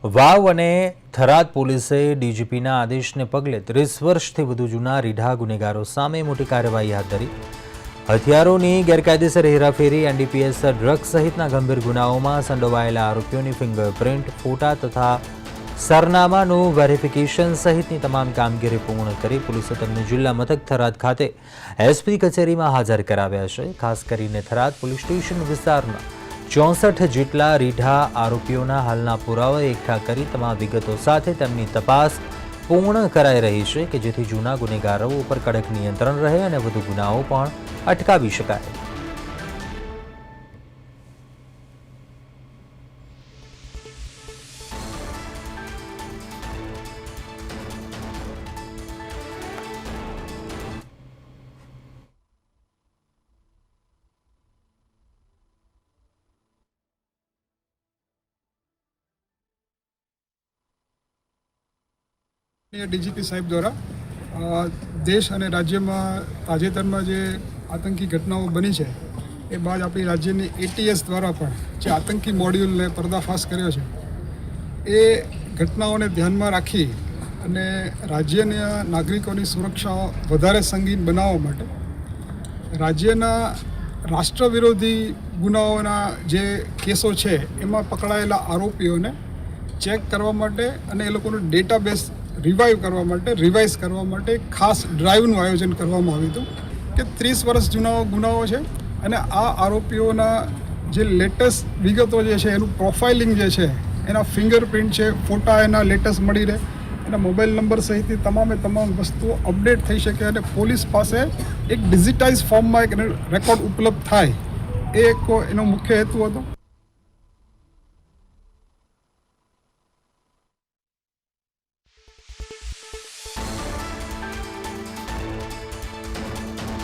વાવ અને થરાદ પોલીસે ડીજીપીના આદેશને પગલે 30 વર્ષથી વધુ જૂના રીઢા ગુનેગારો સામે મોટી કાર્યવાહી હાથ ધરી. હથિયારોની ગેરકાયદેસર હેરાફેરી, એનડીપીએસ, ડ્રગ્સ સહિતના ગંભીર ગુનાઓમાં સંડોવાયેલા આરોપીઓની ફિંગરપ્રિન્ટ, ફોટા તથા સરનામાનું વેરિફિકેશન સહિતની તમામ કામગીરી પૂર્ણ કરી પોલીસે તેમને જિલ્લા મથક થરાદ ખાતે એસપી કચેરીમાં હાજર કરાવ્યા છે. ખાસ કરીને થરાદ પોલીસ સ્ટેશન વિસ્તારમાં 64 જેટલા રીઢા આરોપીઓના હાલના પુરાવા એકઠા કરી તમામ વિગતો સાથે તેમની તપાસ પૂર્ણ કરાઈ રહી છે કે જેથી જૂના ગુનેગારો ઉપર કડક નિયંત્રણ રહે અને વધુ ગુનાઓ પણ અટકાવી શકાય. ડીજીપી સાહેબ દ્વારા દેશ અને રાજ્યમાં તાજેતરમાં જે આતંકી ઘટનાઓ બની છે એ બાદ આપણી રાજ્યની એટીએસ દ્વારા પણ જે આતંકી મોડ્યુલને પર્દાફાશ કર્યો છે એ ઘટનાઓને ધ્યાનમાં રાખી અને રાજ્યના નાગરિકોની સુરક્ષા વધારે સંગીન બનાવવા માટે રાજ્યના રાષ્ટ્ર વિરોધી ગુનાઓના જે કેસો છે એમાં પકડાયેલા આરોપીઓને ચેક કરવા માટે અને એ લોકોનું ડેટાબેઝ રિવાઇઝ કરવા માટે ખાસ ડ્રાઈવનું આયોજન કરવામાં આવ્યું હતું કે 30 વર્ષ જૂના ગુનાઓ છે અને આ આરોપીઓના જે લેટેસ્ટ વિગતો જે છે એનું પ્રોફાઇલિંગ જે છે એના ફિંગરપ્રિન્ટ છે, ફોટા એના લેટેસ્ટ મળી રહે, એના મોબાઈલ નંબર સહિતની તમામ વસ્તુઓ અપડેટ થઈ શકે અને પોલીસ પાસે એક ડિજિટાઇઝ ફોર્મમાં એક રેકોર્ડ ઉપલબ્ધ થાય એ એક એનો મુખ્ય હેતુ હતો.